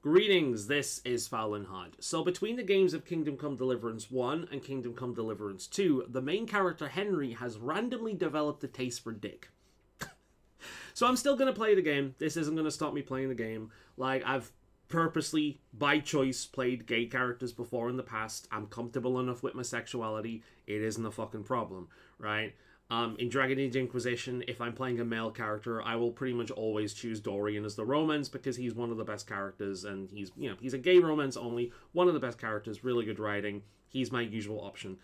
Greetings, this is Fallon Hod. So between the games of Kingdom Come Deliverance 1 and Kingdom Come Deliverance 2, the main character Henry has randomly developed a taste for dick. So I'm still going to play the game. This isn't going to stop me playing the game. Like, I've purposely, by choice, played gay characters before in the past. I'm comfortable enough with my sexuality. It isn't a fucking problem, right? In Dragon Age Inquisition, if I'm playing a male character, I will pretty much always choose Dorian as the romance because he's one of the best characters, and he's a gay romance only, one of the best characters, really good writing. He's my usual option.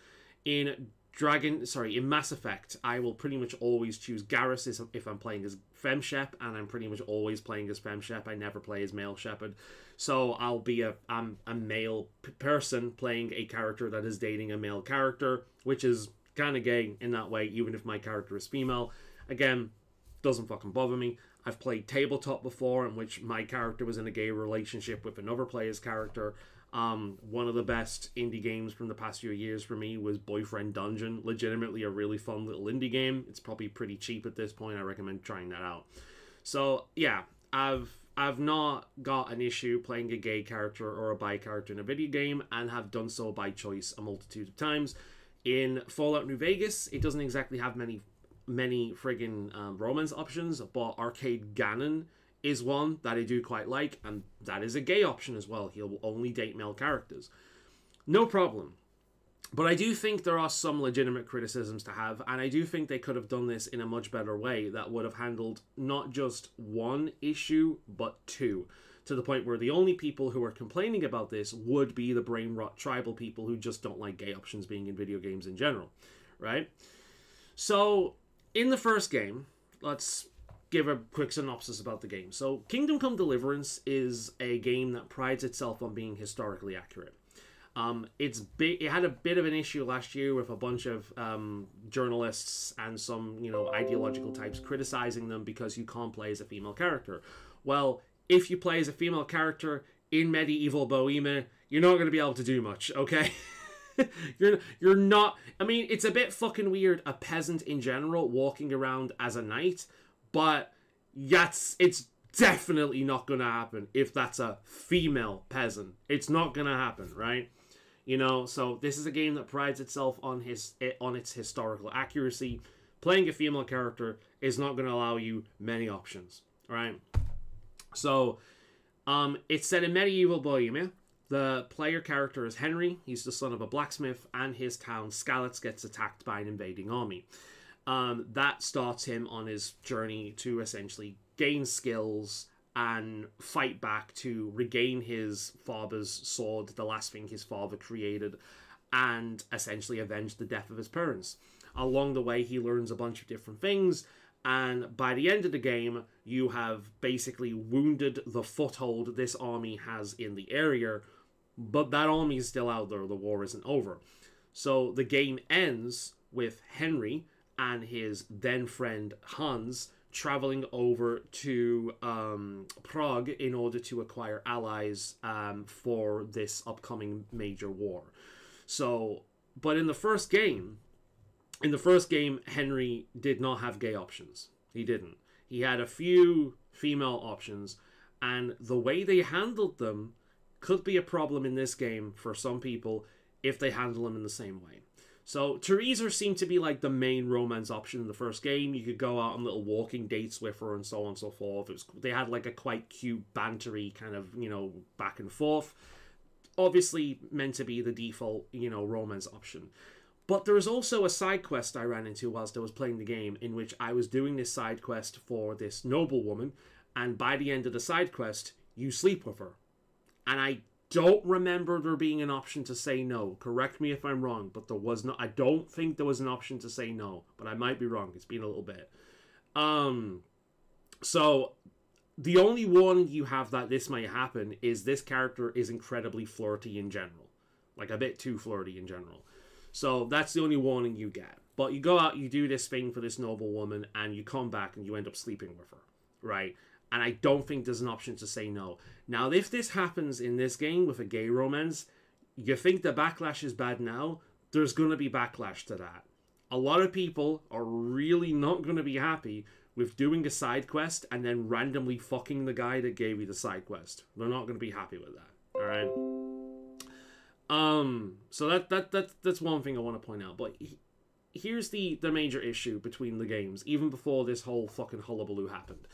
In Mass Effect, I will pretty much always choose Garrus if I'm playing as FemShep, and I'm pretty much always playing as FemShep. I never play as male Shepard. So I'm a male person playing a character that is dating a male character, which is kind of gay in that way, even if my character is female. Again, doesn't fucking bother me. I've played tabletop before in which my character was in a gay relationship with another player's character. One of the best indie games from the past few years for me was Boyfriend Dungeon. Legitimately a really fun little indie game. It's probably pretty cheap at this point. I recommend trying that out. So yeah, I've not got an issue playing a gay character or a bi character in a video game, and have done so by choice a multitude of times. In Fallout New Vegas, it doesn't exactly have many friggin' romance options, but Arcade Gannon is one that I do quite like, and that is a gay option as well. He'll only date male characters. No problem. But I do think there are some legitimate criticisms to have, and I do think they could have done this in a much better way that would have handled not just one issue, but two. To the point where the only people who are complaining about this would be the brain rot tribal people who just don't like gay options being in video games in general, right? So, in the first game, let's give a quick synopsis about the game. So, Kingdom Come Deliverance is a game that prides itself on being historically accurate. It had a bit of an issue last year with a bunch of journalists and some, ideological types criticizing them because you can't play as a female character. Well, if you play as a female character in medieval Bohemia, you're not going to be able to do much, okay? You're not... I mean, it's a bit fucking weird, a peasant in general walking around as a knight, but it's definitely not going to happen if that's a female peasant. It's not going to happen, right? So this is a game that prides itself on its historical accuracy. Playing a female character is not going to allow you many options, right? So, it's set in medieval Bohemia. The player character is Henry. He's the son of a blacksmith, and his town, Skalitz, gets attacked by an invading army. That starts him on his journey to essentially gain skills and fight back to regain his father's sword, the last thing his father created, and essentially avenge the death of his parents. Along the way, he learns a bunch of different things, and by the end of the game, you have basically wounded the foothold this army has in the area, but that army is still out there. The war isn't over. So the game ends with Henry and his then friend Hans traveling over to Prague in order to acquire allies for this upcoming major war. So, but in the first game, Henry did not have gay options. He didn't. He had a few female options, and the way they handled them could be a problem in this game for some people if they handle them in the same way. So, Teresa seemed to be like the main romance option in the first game. You could go out on little walking dates with her and so on and so forth. They had like a quite cute, bantery kind of, back and forth. Obviously meant to be the default, romance option. But there was also a side quest I ran into whilst I was playing the game, in which I was doing this side quest for this noblewoman, and by the end of the side quest, you sleep with her. And I don't remember there being an option to say no. Correct me if I'm wrong, but there was no. I don't think there was an option to say no, but I might be wrong. It's been a little bit. So the only warning you have that this might happen is this character is incredibly flirty in general, like a bit too flirty in general. So that's the only warning you get. But you go out, you do this thing for this noble woman, and you come back and you end up sleeping with her, right? And I don't think there's an option to say no. Now, if this happens in this game with a gay romance, you think the backlash is bad now, there's going to be backlash to that. A lot of people are really not going to be happy with doing a side quest and then randomly fucking the guy that gave you the side quest. They're not going to be happy with that. All right. So that's one thing I want to point out. But here's the major issue between the games, even before this whole fucking hullabaloo happened.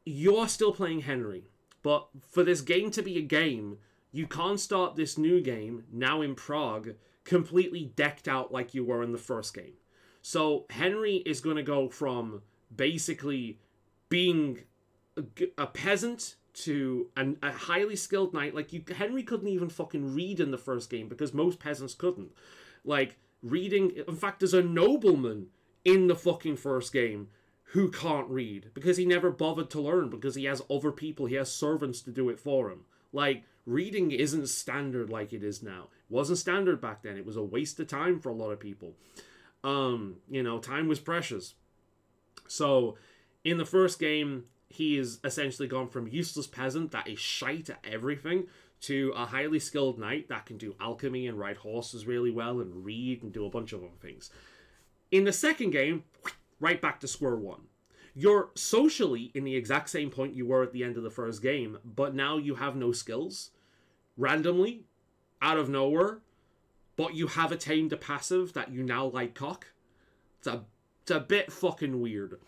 You're still playing Henry, but for this game to be a game, you can't start this new game, now in Prague, completely decked out like you were in the first game. So Henry is going to go from basically being a peasant to a highly skilled knight. Like, Henry couldn't even fucking read in the first game because most peasants couldn't. Like, reading... In fact, there's a nobleman in the fucking first game who can't read because he never bothered to learn, because he has other people, he has servants to do it for him. Like, reading isn't standard like it is now. It wasn't standard back then. It was a waste of time for a lot of people. You know, time was precious. So, in the first game, he is essentially gone from useless peasant that is shite at everything to a highly skilled knight that can do alchemy and ride horses really well and read and do a bunch of other things. In the second game, right back to square one. You're socially in the exact same point you were at the end of the first game, but now you have no skills. Randomly, out of nowhere, but you have attained a passive that you now like cock. It's a bit fucking weird.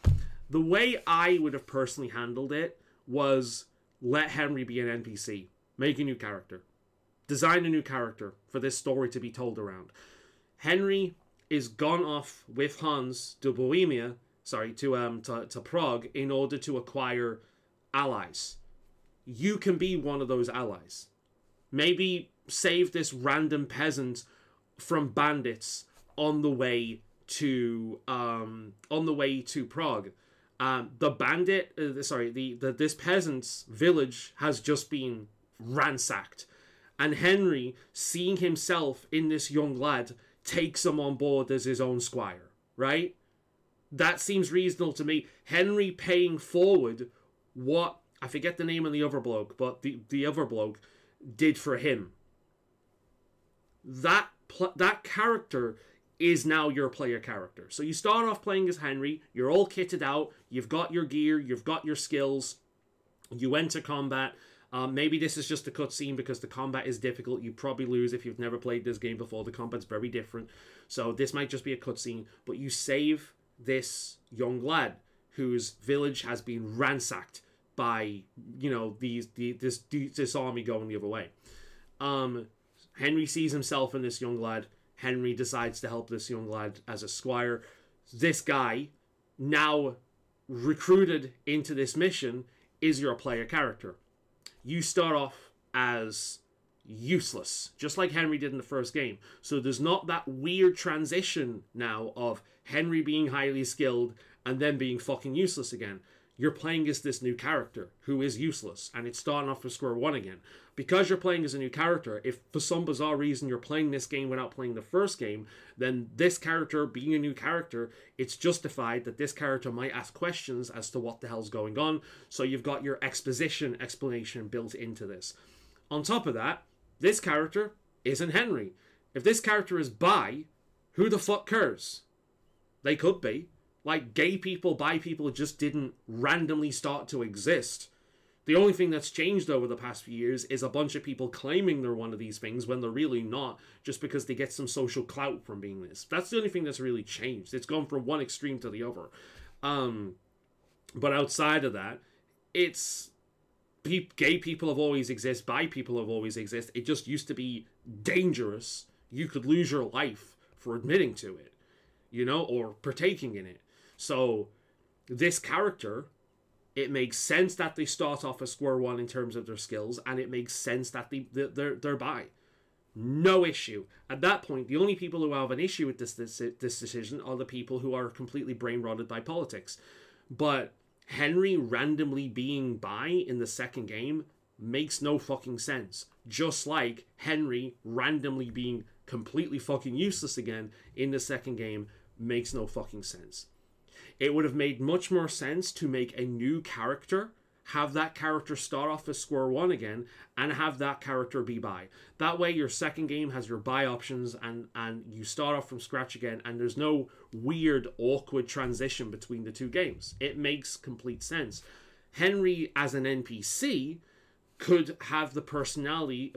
The way I would have personally handled it was let Henry be an NPC. Make a new character. Design a new character for this story to be told around. Henry is gone off with Hans to Bohemia, to Prague, in order to acquire allies. You can be one of those allies. Maybe save this random peasant from bandits on the way to Prague. This peasant's village has just been ransacked, and Henry, seeing himself in this young lad, takes him on board as his own squire, right? That seems reasonable to me. Henry paying forward what, I forget the name of the other bloke, but the other bloke did for him. That character is now your player character. So you start off playing as Henry, you're all kitted out, you've got your gear, you've got your skills, you enter combat. Maybe this is just a cutscene because the combat is difficult. You probably lose if you've never played this game before. The combat's very different. So this might just be a cutscene. But you save this young lad whose village has been ransacked by, you know, this army going the other way. Henry sees himself in this young lad. Henry decides to help this young lad as a squire. This guy, now recruited into this mission, is your player character. You start off as useless, just like Henry did in the first game. So there's not that weird transition now of Henry being highly skilled and then being fucking useless again. You're playing as this new character who is useless, and it's starting off from square one again. Because you're playing as a new character, if for some bizarre reason you're playing this game without playing the first game, then this character being a new character, it's justified that this character might ask questions as to what the hell's going on. So you've got your explanation built into this. On top of that, this character isn't Henry. If this character is bi, who the fuck cares? They could be. Like, gay people, bi people just didn't randomly start to exist. The only thing that's changed over the past few years is a bunch of people claiming they're one of these things when they're really not, just because they get some social clout from being this. That's the only thing that's really changed. It's gone from one extreme to the other. But outside of that, it's... gay people have always existed, bi people have always existed. It just used to be dangerous. You could lose your life for admitting to it, you know, or partaking in it. So this character, it makes sense that they start off as square one in terms of their skills, and it makes sense that they're bi. No issue. At that point, the only people who have an issue with this decision are the people who are completely brain-rotted by politics. But Henry randomly being bi in the second game makes no fucking sense. Just like Henry randomly being completely fucking useless again in the second game makes no fucking sense. It would have made much more sense to make a new character have that character start off as square one again, and have that character be bi. That way your second game has your bi options, and you start off from scratch again, and there's no weird, awkward transition between the two games. It makes complete sense. Henry as an NPC could have a personality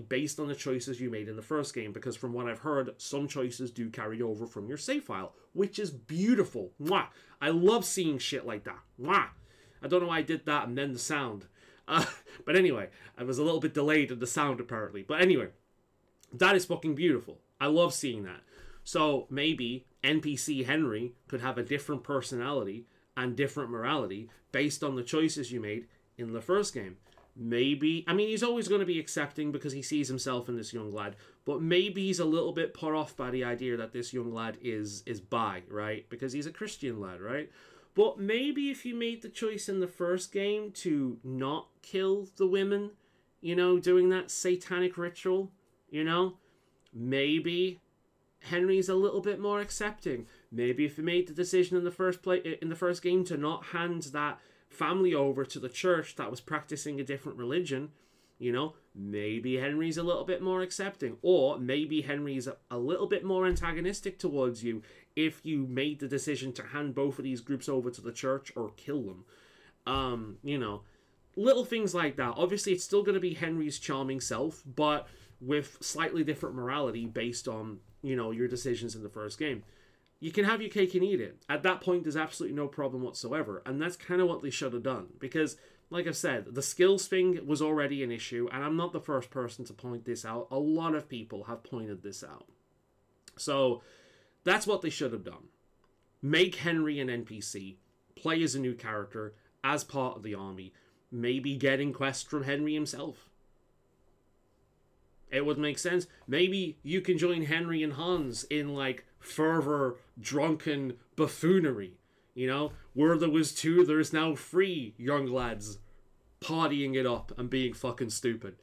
based on the choices you made in the first game, because from what I've heard, some choices do carry over from your save file, which is beautiful. Mwah! I love seeing shit like that. Mwah! I don't know why I did that and then the sound. But anyway, I was a little bit delayed in the sound apparently. But anyway, that is fucking beautiful. I love seeing that. So maybe NPC Henry could have a different personality and different morality based on the choices you made in the first game. Maybe, I mean, he's always going to be accepting because he sees himself in this young lad, but maybe he's a little bit put off by the idea that this young lad is bi, right? Because he's a Christian lad, right? But maybe if you made the choice in the first game to not kill the women, you know, doing that satanic ritual, you know, maybe Henry's a little bit more accepting. Maybe if you made the decision in the first game to not hand that family over to the church that was practicing a different religion, you know, maybe Henry's a little bit more accepting. Or maybe Henry's a little bit more antagonistic towards you if you made the decision to hand both of these groups over to the church or kill them. You know, little things like that. Obviously, it's still going to be Henry's charming self, but with slightly different morality based on, you know, your decisions in the first game. You can have your cake and eat it. At that point, there's absolutely no problem whatsoever. And that's kind of what they should have done. Because, like I've said, the skills thing was already an issue. And I'm not the first person to point this out. A lot of people have pointed this out. So, that's what they should have done. Make Henry an NPC. Play as a new character. As part of the army. Maybe getting quests from Henry himself. It would make sense. Maybe you can join Henry and Hans in, like, further drunken buffoonery. You know? Where there was two, there's now three young lads partying it up and being fucking stupid.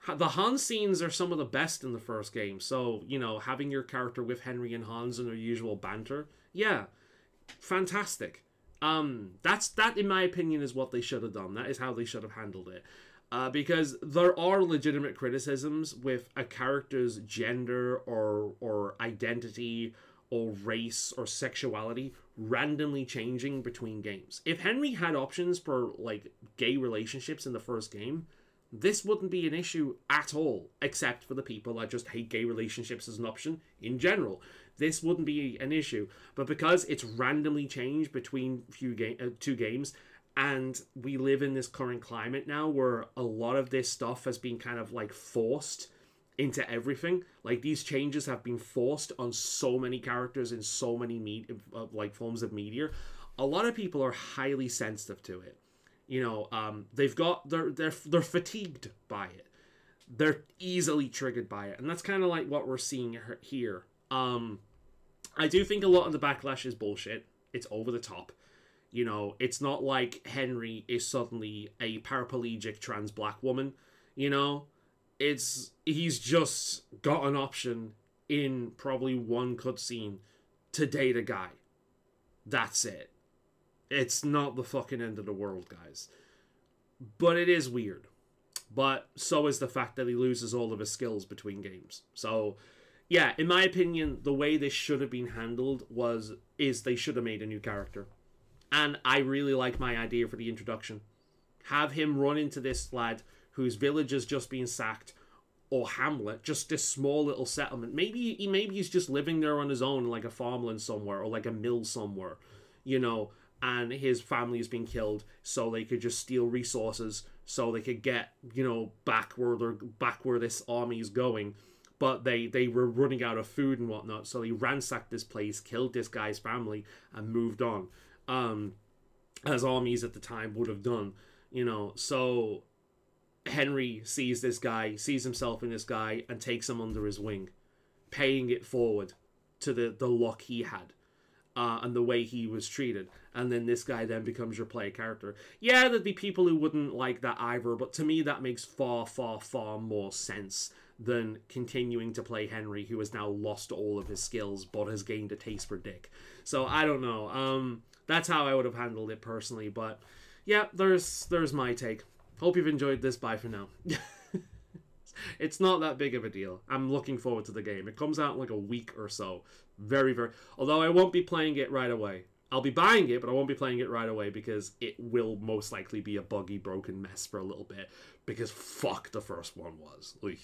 The Hans scenes are some of the best in the first game. So, you know, having your character with Henry and Hans and their usual banter. Yeah. Fantastic. That, in my opinion, is what they should have done. That is how they should have handled it. Because there are legitimate criticisms with a character's gender or identity or race or sexuality randomly changing between games. If Henry had options for, like, gay relationships in the first game, this wouldn't be an issue at all, except for the people that just hate gay relationships as an option in general. This wouldn't be an issue. But because it's randomly changed between two games, and we live in this current climate now where a lot of this stuff has been kind of like forced into everything. Like, these changes have been forced on so many characters in so many forms of media. A lot of people are highly sensitive to it. You know, they're fatigued by it. They're easily triggered by it, and that's kind of like what we're seeing here. I do think a lot of the backlash is bullshit. It's over the top. You know, it's not like Henry is suddenly a paraplegic trans black woman, you know? He's just got an option in probably one cutscene to date a guy. That's it. It's not the fucking end of the world, guys. But it is weird. But so is the fact that he loses all of his skills between games. So, yeah, in my opinion, the way this should have been handled is they should have made a new character. And I really like my idea for the introduction. Have him run into this lad whose village has just been sacked, or hamlet, just this small little settlement. Maybe he's just living there on his own, like a farmland somewhere, or like a mill somewhere, you know, and his family has been killed, so they could just steal resources, so they could get, you know, back where this army is going. But they were running out of food and whatnot, so they ransacked this place, killed this guy's family, and moved on. As armies at the time would have done, you know. So Henry sees himself in this guy, and takes him under his wing, paying it forward to the luck he had, and the way he was treated. And then this guy then becomes your player character. Yeah, there'd be people who wouldn't like that either, but to me that makes far, far, far more sense than continuing to play Henry, who has now lost all of his skills, but has gained a taste for dick. So, I don't know. That's how I would have handled it personally, but yeah, there's my take. Hope you've enjoyed this. Bye for now. It's not that big of a deal. I'm looking forward to the game. It comes out in like a week or so. Very, very... Although I won't be playing it right away. I'll be buying it, but I won't be playing it right away because it will most likely be a buggy, broken mess for a little bit. Because fuck the first one was. Like,